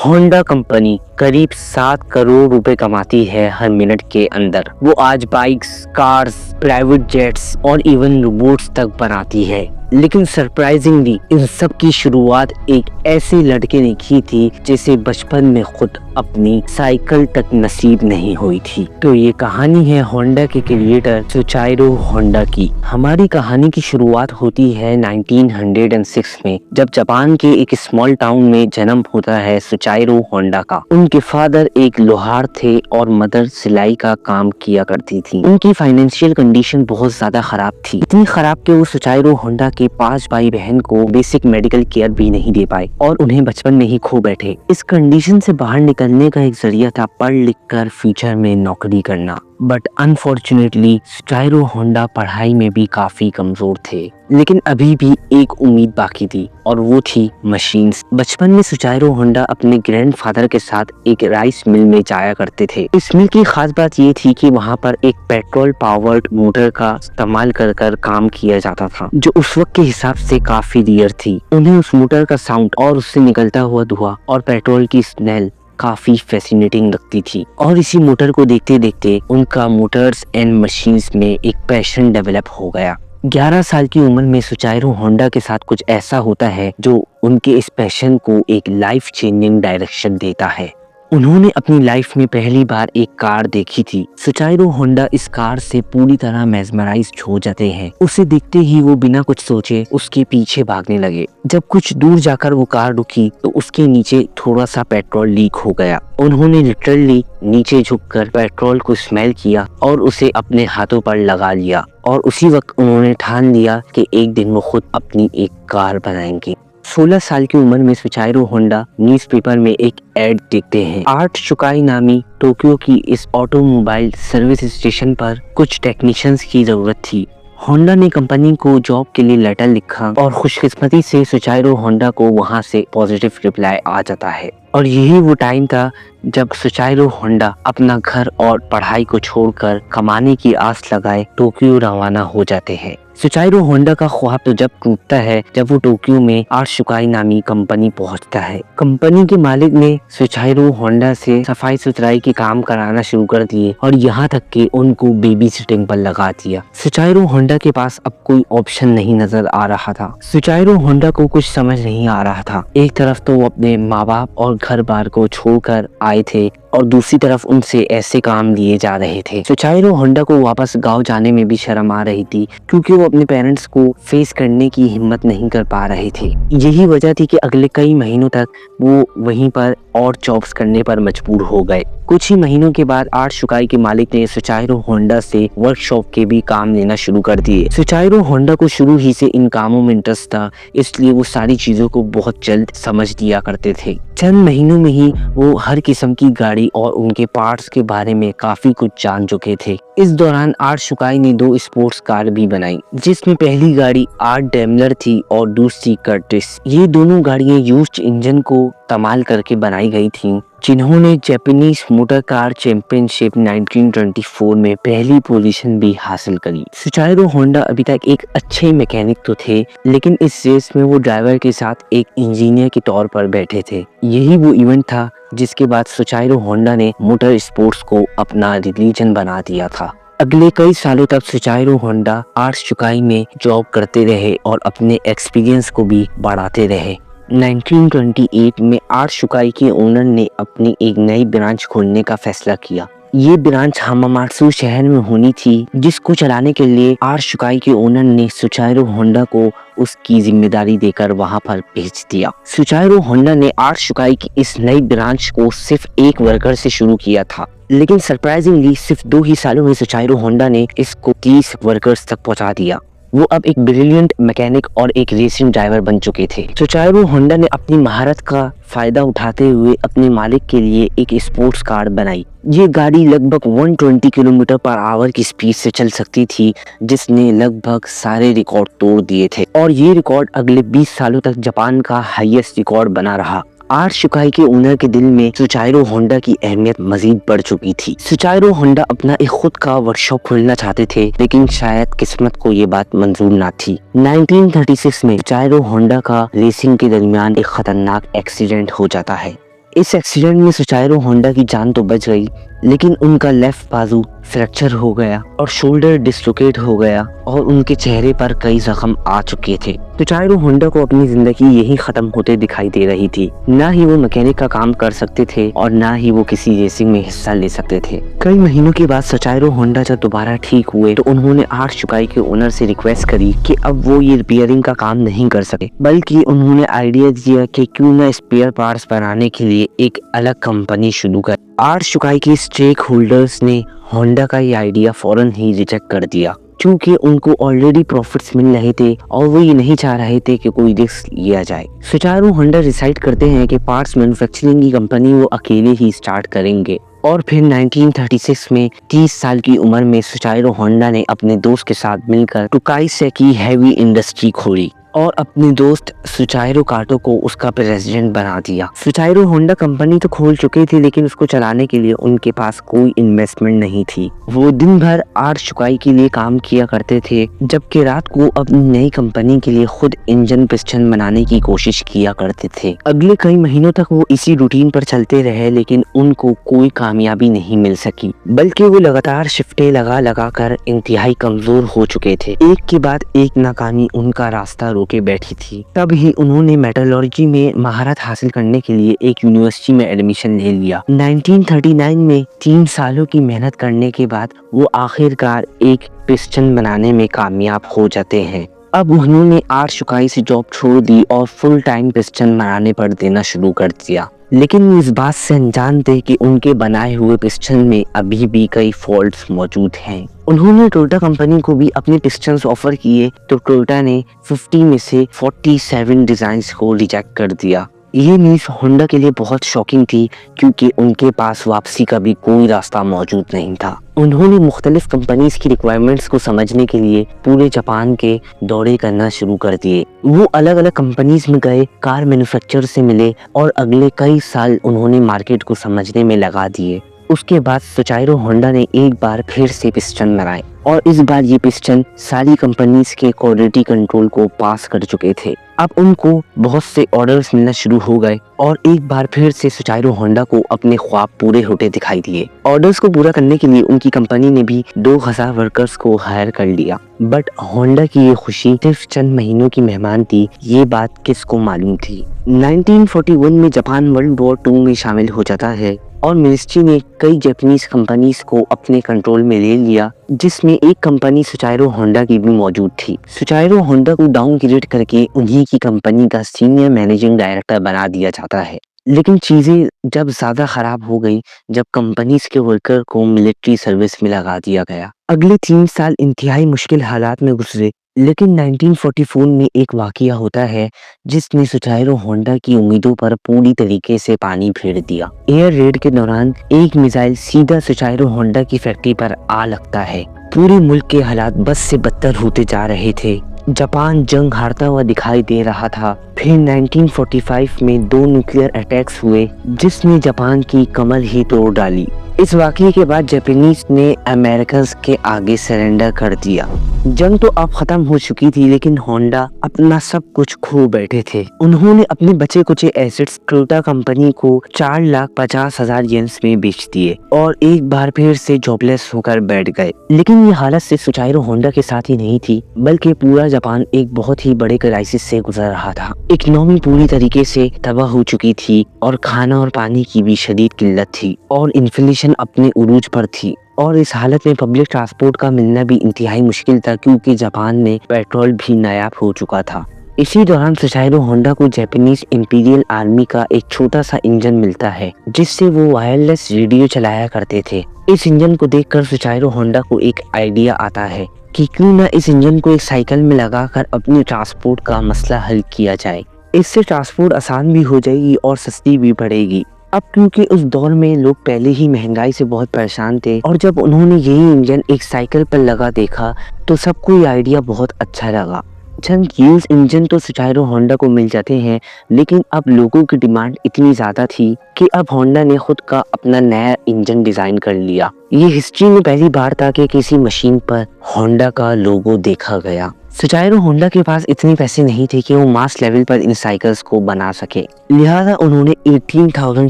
Honda company करीब 7 करोड़ रुपए कमाती है हर मिनट के अंदर। वो आज बाइक्स, कार्स, प्राइवेट जेट्स और इवन रोबोट्स तक बनाती है। लेकिन सरप्राइजिंगली इन सब की शुरुआत एक ऐसे लड़के ने की थी जिसे बचपन में खुद अपनी साइकिल तक नसीब नहीं हुई थी। तो ये कहानी है होंडा के क्रिएटर सुचाइरो होंडा की। हमारी कहानी की शुरुआत होती है 1906 में, जब जापान के एक स्मॉल टाउन में जन्म होता है सुचाइरो होंडा का। उनके फादर एक लोहार थे और मदर सिलाई का काम किया करती थी। उनकी फाइनेंशियल कंडीशन बहुत ज्यादा खराब थी, इतनी खराब कि वो सुचाइरो होंडा के 5 भाई बहन को बेसिक मेडिकल केयर भी नहीं दे पाए और उन्हें बचपन में ही खो बैठे। इस कंडीशन से बाहर निकलने का एक जरिया था पढ़ लिख कर फ्यूचर में नौकरी करना। बट अनफॉर्चुनेटली सुचाइरो होंडा पढ़ाई में भी काफी कमजोर थे। लेकिन अभी भी एक उम्मीद बाकी थी और वो थी मशीन्स। बचपन में सुचाइरो होंडा अपने ग्रैंडफादर के साथ एक राइस मिल में जाया करते थे। इस मिल की खास बात ये थी कि वहाँ पर एक पेट्रोल पावर्ड मोटर का इस्तेमाल कर काम किया जाता था, जो उस वक्त के हिसाब से काफी रेयर थी। उन्हें उस मोटर का साउंड और उससे निकलता हुआ धुआं और पेट्रोल की स्मेल काफी फैसिनेटिंग लगती थी। और इसी मोटर को देखते देखते उनका मोटर्स एंड मशीन्स में एक पैशन डेवलप हो गया। 11 साल की उम्र में सुचाइरो होंडा के साथ कुछ ऐसा होता है जो उनके इस पैशन को एक लाइफ चेंजिंग डायरेक्शन देता है। उन्होंने अपनी लाइफ में पहली बार एक कार देखी थी। सुचाइरो होंडा इस कार से पूरी तरह मेस्मराइज्ड हो जाते हैं। उसे देखते ही वो बिना कुछ सोचे उसके पीछे भागने लगे। जब कुछ दूर जाकर वो कार रुकी तो उसके नीचे थोड़ा सा पेट्रोल लीक हो गया। उन्होंने लिटरली नीचे झुककर पेट्रोल को स्मेल किया और उसे अपने हाथों पर लगा लिया। और उसी वक्त उन्होंने ठान लिया कि एक दिन वो खुद अपनी एक कार बनाएंगे। 16 साल की उम्र में सुचाइरो होंडा न्यूज़पेपर में एक एड देखते हैं। आर्ट शुकाई नामी टोक्यो की इस ऑटोमोबाइल सर्विस स्टेशन पर कुछ टेक्नीशियंस की जरूरत थी। होंडा ने कंपनी को जॉब के लिए लेटर लिखा और खुशकिस्मती से सुचाइरो होंडा को वहां से पॉजिटिव रिप्लाई आ जाता है। और यही वो टाइम था जब सुचाइरो होंडा अपना घर और पढ़ाई को छोड़कर कमाने की आस लगाए टोक्यो रवाना हो जाते हैं। सुचाइरो होंडा का ख्वाब तो जब टूटता है जब वो टोक्यो में आर्ट शुकाई नामी कंपनी पहुंचता है। कंपनी के मालिक ने सुचाइरो होंडा से सफाई सुथराई के काम कराना शुरू कर दिए और यहाँ तक कि उनको बेबी सिटिंग पर लगा दिया। सुचाइरो होंडा के पास अब कोई ऑप्शन नहीं नजर आ रहा था। सुचाइरो होंडा को कुछ समझ नहीं आ रहा था। एक तरफ तो वो अपने माँ बाप और घर बार को छोड़कर आए थे और दूसरी तरफ उनसे ऐसे काम लिए जा रहे थे। सुचाइरो होंडा को वापस गांव जाने में भी शर्म आ रही थी क्योंकि वो अपने पेरेंट्स को फेस करने की हिम्मत नहीं कर पा रहे थे। यही वजह थी कि अगले कई महीनों तक वो वहीं पर और जॉब्स करने पर मजबूर हो गए। कुछ ही महीनों के बाद आर्ट शुकाई के मालिक ने सुचाइरो होंडा से वर्कशॉप के भी काम लेना शुरू कर दिए। सुचाइरो होंडा को शुरू ही से इन कामों में इंटरेस्ट था, इसलिए वो सारी चीजों को बहुत जल्द समझ लिया करते थे। चंद महीनों में ही वो हर किस्म की गाड़ी और उनके पार्ट्स के बारे में काफी कुछ जान चुके थे। इस दौरान आर्ट शुकाई ने 2 स्पोर्ट्स कार भी बनाई, जिसमें पहली गाड़ी आर्ट डेमलर थी और दूसरी कर्टिस। ये दोनों गाड़ियां यूज्ड इंजन को इस्तेमाल करके बनाई गई थीं, जिन्होंने जापानीज मोटर कार चैंपियनशिप 1924 में पहली पोजीशन भी हासिल करी। सुचाइरो होंडा अभी तक एक अच्छे मैकेनिक तो थे, लेकिन इस रेस में वो ड्राइवर के साथ एक इंजीनियर के तौर पर बैठे थे। यही वो इवेंट था जिसके बाद सुचाइरो होंडा ने मोटर स्पोर्ट्स को अपना रिलीजन बना दिया था। अगले कई सालों तक सुचाइरो होंडा आर्ट शुकाई में जॉब करते रहे और अपने एक्सपीरियंस को भी बढ़ाते रहे। 1928 में आर्ट शुकाई के ओनर ने अपनी एक नई ब्रांच खोलने का फैसला किया। ये ब्रांच हामामात्सु शहर में होनी थी, जिसको चलाने के लिए आर्ट शुकाई के ओनर ने सुचाइरो होंडा को उसकी जिम्मेदारी देकर वहां पर भेज दिया। सुचाइरो होंडा ने आर्ट शुकाई की इस नई ब्रांच को सिर्फ एक वर्कर से शुरू किया था, लेकिन सरप्राइजिंगली सिर्फ 2 ही सालों में सुचाइरो होंडा ने इसको 30 वर्कर्स तक पहुंचा दिया। वो अब एक ब्रिलियंट मैकेनिक और एक रेसिंग ड्राइवर बन चुके थे। सुचाइरो होंडा ने अपनी महारत का फायदा उठाते हुए अपने मालिक के लिए एक स्पोर्ट्स कार बनाई। ये गाड़ी लगभग 120 किलोमीटर पर आवर की स्पीड से चल सकती थी, जिसने लगभग सारे रिकॉर्ड तोड़ दिए थे और ये रिकॉर्ड अगले 20 सालों तक जापान का हाईएस्ट रिकॉर्ड बना रहा। आर्ट शुकाई के ओनर के दिल में सुचाइरो होंडा की अहमियत मजीद बढ़ चुकी थी। सुचाइरो होंडा अपना एक खुद का वर्कशॉप खोलना चाहते थे, लेकिन शायद किस्मत को ये बात मंजूर ना थी। 1936 में सुचाइरो होंडा का रेसिंग के दरमियान एक खतरनाक एक्सीडेंट हो जाता है। इस एक्सीडेंट में सुचाइरो होंडा की जान तो बच गई, लेकिन उनका लेफ्ट बाजू फ्रैक्चर हो गया और शोल्डर डिस्लोकेट हो गया और उनके चेहरे पर कई जख्म आ चुके थे। सुचाइरो होंडा को अपनी जिंदगी यही खत्म होते दिखाई दे रही थी। ना ही वो मैकेनिक का काम कर सकते थे और ना ही वो किसी रेसिंग में हिस्सा ले सकते थे। कई महीनों के बाद सुचाइरो होंडा जब दोबारा ठीक हुए तो उन्होंने आर्ट शुकाई के ओनर से रिक्वेस्ट करी कि अब वो ये रिपेयरिंग का काम नहीं कर सके, बल्कि उन्होंने आइडिया दिया कि क्यों ना स्पेयर पार्ट्स बनाने के लिए एक अलग कंपनी शुरू कर। आर्ट शुकाई के स्टेक होल्डर्स ने होंडा का ये आइडिया फौरन ही रिजेक्ट कर दिया, क्योंकि उनको ऑलरेडी प्रॉफिट्स मिल रहे थे और वो ये नहीं चाह रहे थे कि कोई रिस्क लिया जाए। सुचारू होंडा डिसाइड करते हैं कि पार्ट्स मैन्युफैक्चरिंग की कंपनी वो अकेले ही स्टार्ट करेंगे और फिर 1936 में 30 साल की उम्र में सुचारू होंडा ने अपने दोस्त के साथ मिलकर टोकाई सेकी हेवी इंडस्ट्री खोली और अपने दोस्त सुचाइरो काटो को उसका प्रेसिडेंट बना दिया। सुचाइरो होंडा कंपनी तो खोल चुके थे, लेकिन उसको चलाने के लिए उनके पास कोई इन्वेस्टमेंट नहीं थी। वो दिन भर आर्ट शुकाई के लिए काम किया करते थे, जबकि रात को अपनी नई कंपनी के लिए खुद इंजन पिस्टन बनाने की कोशिश किया करते थे। अगले कई महीनों तक वो इसी रूटीन पर चलते रहे, लेकिन उनको कोई कामयाबी नहीं मिल सकी, बल्कि वो लगातार शिफ्टें लगा कर इंतहाई कमजोर हो चुके थे। एक के बाद एक नाकामी उनका रास्ता के बैठी थी। तब ही उन्होंने मेटलर्जी में महारत हासिल करने के लिए एक यूनिवर्सिटी में एडमिशन ले लिया। 1939 में 3 सालों की मेहनत करने के बाद वो आखिरकार एक पिस्टन बनाने में कामयाब हो जाते हैं। अब उन्होंने आर्ट शुकाई से जॉब छोड़ दी और फुल टाइम पिस्टन बनाने पर देना शुरू कर दिया, लेकिन वो इस बात से अनजान थे कि उनके बनाए हुए पिस्टन में अभी भी कई फॉल्ट्स मौजूद हैं। उन्होंने टोयोटा कंपनी को भी अपने पिस्टन्स ऑफर किए तो टोयोटा ने 50 में से 47 डिजाइन्स को रिजेक्ट कर दिया। ये न्यूज़ होंडा के लिए बहुत शॉकिंग थी, क्योंकि उनके पास वापसी का भी कोई रास्ता मौजूद नहीं था। उन्होंने मुख्तलिफ कंपनीज की रिक्वायरमेंट्स को समझने के लिए पूरे जापान के दौरे करना शुरू कर दिए। वो अलग अलग कंपनीज में गए, कार मैन्युफैक्चरर से मिले और अगले कई साल उन्होंने मार्केट को समझने में लगा दिए। उसके बाद सुचाइरो होंडा ने एक बार फिर से पिस्टन बनाए और इस बार ये पिस्टन सारी कंपनीज के क्वालिटी कंट्रोल को पास कर चुके थे। अब उनको बहुत से ऑर्डर्स मिलना शुरू हो गए और एक बार फिर से सुचाइरो होंडा को अपने ख्वाब पूरे होते दिखाई दिए। ऑर्डर्स को पूरा करने के लिए उनकी कंपनी ने भी 2000 वर्कर्स को हायर कर लिया। बट होंडा की ये खुशी सिर्फ चंद महीनों की मेहमान थी, ये बात किसको मालूम थी। 1941 में जापान वर्ल्ड वॉर 2 में शामिल हो जाता है और मिनिस्ट्री ने कई जापानीज कंपनीज को अपने कंट्रोल में ले लिया, जिसमें एक कंपनी सुचाइरो होंडा की भी मौजूद थी। सुचाइरो होंडा को डाउनग्रेड करके उन्हीं की कंपनी का सीनियर मैनेजिंग डायरेक्टर बना दिया जाता है। लेकिन चीजें जब ज्यादा खराब हो गई जब कंपनीज के वर्कर को मिलिट्री सर्विस में लगा दिया गया। अगले 3 साल इंतहाई मुश्किल हालात में गुजरे, लेकिन 1944 में एक वाकया होता है जिसने सुचाइरो होंडा की उम्मीदों पर पूरी तरीके से पानी फेर दिया। एयर रेड के दौरान एक मिसाइल सीधा सुचाइरो होंडा की फैक्ट्री पर आ लगता है। पूरे मुल्क के हालात बस से बदतर होते जा रहे थे। जापान जंग हारता हुआ दिखाई दे रहा था। फिर 1945 में 2 न्यूक्लियर अटैक्स हुए जिसने जापान की कमर ही तोड़ डाली। इस वाकये के बाद जापानीज ने अमेरिकन के आगे सरेंडर कर दिया। जंग तो अब खत्म हो चुकी थी, लेकिन होंडा अपना सब कुछ खो बैठे थे। उन्होंने अपने बचे कुचे एसेट्स टोयोटा कंपनी को 4,50,000 येन्स में बेच दिए और एक बार फिर से जॉबलेस होकर बैठ गए। लेकिन ये हालत सिर्फ सुचाइरो होंडा के साथ ही नहीं थी, बल्कि पूरा जापान एक बहुत ही बड़े क्राइसिस से गुजर रहा था। इकोनॉमी पूरी तरीके से तबाह हो चुकी थी और खाना और पानी की भी शदीद किल्लत थी और इन्फ्लेशन अपने उरूज पर थी। और इस हालत में पब्लिक ट्रांसपोर्ट का मिलना भी इंतहाई मुश्किल था, क्योंकि जापान में पेट्रोल भी नायाब हो चुका था। इसी दौरान सुचाइरो होंडा को जापानीज इंपीरियल आर्मी का एक छोटा सा इंजन मिलता है, जिससे वो वायरलेस रेडियो चलाया करते थे। इस इंजन को देखकर सुचाइरो होंडा को एक आइडिया आता है कि क्यों ना इस इंजन को एक साइकिल में लगाकर अपने ट्रांसपोर्ट का मसला हल किया जाए। इससे ट्रांसपोर्ट आसान भी हो जाएगी और सस्ती भी पड़ेगी। अब क्योंकि उस दौर में लोग पहले ही महंगाई से बहुत परेशान थे और जब उन्होंने यही इंजन एक साइकिल पर लगा देखा तो सबको ये आइडिया बहुत अच्छा लगा। चंद यूज इंजन तो सुचाइरो होंडा को मिल जाते हैं, लेकिन अब लोगों की डिमांड इतनी ज्यादा थी कि अब होंडा ने खुद का अपना नया इंजन डिजाइन कर लिया। ये हिस्ट्री में पहली बार था कि किसी मशीन पर होंडा का लोगो देखा गया। सुचारू होंडा के पास इतने पैसे नहीं थे कि वो मास लेवल पर इन साइकिल्स को बना सके, लिहाजा उन्होंने 18,000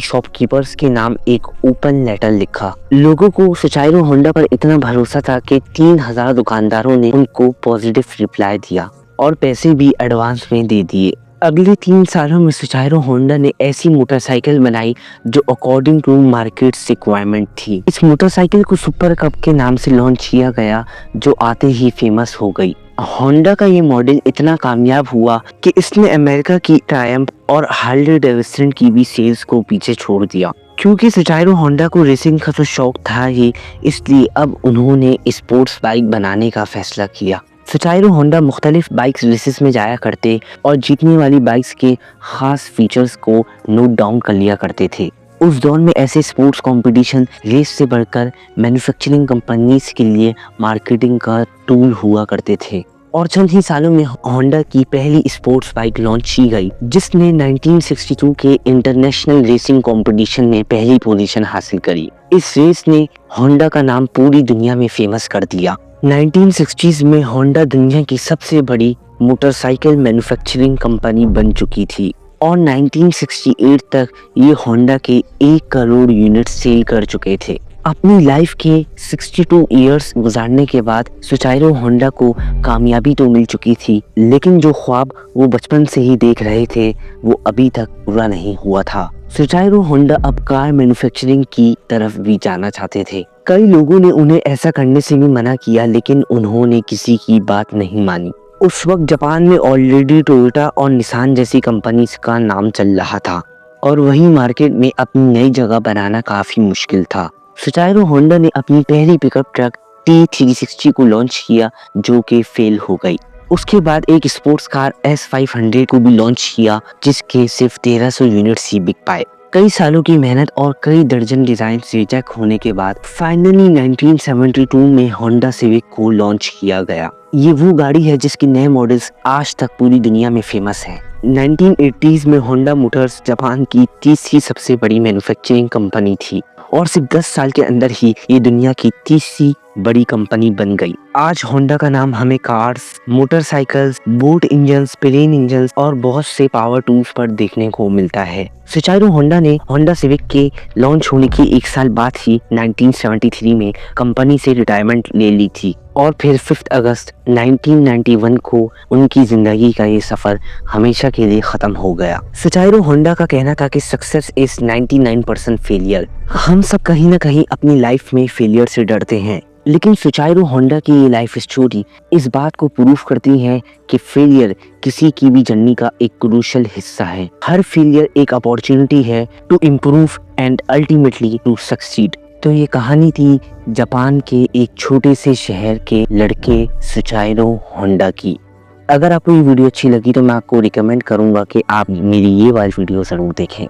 शॉपकीपर्स के नाम एक ओपन लेटर लिखा। लोगों को सुचारू होंडा पर इतना भरोसा था कि 3,000 दुकानदारों ने उनको पॉजिटिव रिप्लाई दिया और पैसे भी एडवांस में दे दिए। अगले 3 सालों में सुचारू होंडा ने ऐसी मोटरसाइकिल बनाई जो अकॉर्डिंग टू मार्केट रिक्वायरमेंट थी। इस मोटरसाइकिल को सुपर कप के नाम से लॉन्च किया गया, जो आते ही फेमस हो गई। होंडा का ये मॉडल इतना कामयाब हुआ कि इसने अमेरिका की ट्रायम्फ और हार्ले डेविडसन की भी सेल्स को पीछे छोड़ दिया। क्योंकि सुचारू होंडा को रेसिंग का तो शौक था ही, इसलिए अब उन्होंने स्पोर्ट्स बाइक बनाने का फैसला किया। सुचारू होंडा मुख्तलिफ बाइक्स रेसेस में जाया करते और जीतने वाली बाइक्स के खास फीचर्स को नोट डाउन कर लिया करते थे। उस दौर में ऐसे स्पोर्ट्स कंपटीशन रेस से बढ़कर मैन्युफैक्चरिंग कंपनीज के लिए मार्केटिंग का टूल हुआ करते थे और चंद ही सालों में होंडा की पहली स्पोर्ट्स बाइक लॉन्च की गई, जिसने 1962 के इंटरनेशनल रेसिंग कंपटीशन में पहली पोजीशन हासिल करी। इस रेस ने होंडा का नाम पूरी दुनिया में फेमस कर दिया। 1960s में होंडा दुनिया की सबसे बड़ी मोटरसाइकिल मैन्युफैक्चरिंग कंपनी बन चुकी थी और 1968 तक ये होंडा के 1 करोड़ यूनिट सेल कर चुके थे। अपनी लाइफ के 62 इयर्स गुजारने के बाद सुचारू होंडा को कामयाबी तो मिल चुकी थी, लेकिन जो ख्वाब वो बचपन से ही देख रहे थे वो अभी तक पूरा नहीं हुआ था। सुचारू होंडा अब कार मैन्युफैक्चरिंग की तरफ भी जाना चाहते थे। कई लोगों ने उन्हें ऐसा करने से भी मना किया, लेकिन उन्होंने किसी की बात नहीं मानी। उस वक्त जापान में ऑलरेडी टोयोटा और निसान जैसी कंपनीज का नाम चल रहा था और वही मार्केट में अपनी नई जगह बनाना काफी मुश्किल था। सुचारू होंडा ने अपनी पहली पिकअप ट्रक T360 को लॉन्च किया, जो कि फेल हो गई। उसके बाद एक स्पोर्ट्स कार S500 को भी लॉन्च किया, जिसके सिर्फ 1300 यूनिट्स ही बिक पाए। कई सालों की मेहनत और कई दर्जन डिजाइन रिजेक्ट होने के बाद फाइनली 1972 में होंडा सिविक को लॉन्च किया गया। ये वो गाड़ी है जिसके नए मॉडल्स आज तक पूरी दुनिया में फेमस हैं। 1980s में होंडा मोटर्स जापान की तीसरी सबसे बड़ी मैन्युफैक्चरिंग कंपनी थी और सिर्फ 10 साल के अंदर ही ये दुनिया की तीसरी बड़ी कंपनी बन गई। आज होंडा का नाम हमें cars, motorcycles, boat engines, plane engines और बहुत से पावर टूल्स पर देखने को मिलता है। सुचारू होंडा ने होंडा सिविक के लॉन्च होने के 1 साल बाद ही 1973 में कंपनी से रिटायरमेंट ले ली थी और फिर 5 अगस्त 1991 को उनकी जिंदगी का ये सफर हमेशा के लिए खत्म हो गया। सुचारू होंडा का कहना था कि सक्सेस इज 99% फेलियर। हम सब कहीं ना कहीं अपनी लाइफ में फेलियर से डरते हैं, लेकिन सुचारू होंडा की ये लाइफ स्टोरी इस बात को प्रूफ करती है कि फेलियर किसी की भी जर्नी का एक क्रूशियल हिस्सा है। हर फेलियर एक अपॉर्चुनिटी है to improve and ultimately to succeed. तो ये कहानी थी जापान के एक छोटे से शहर के लड़के सुचारू होंडा की। अगर आपको ये वीडियो अच्छी लगी तो मैं आपको रिकमेंड करूंगा कि आप मेरी ये वाली वीडियो जरूर देखें।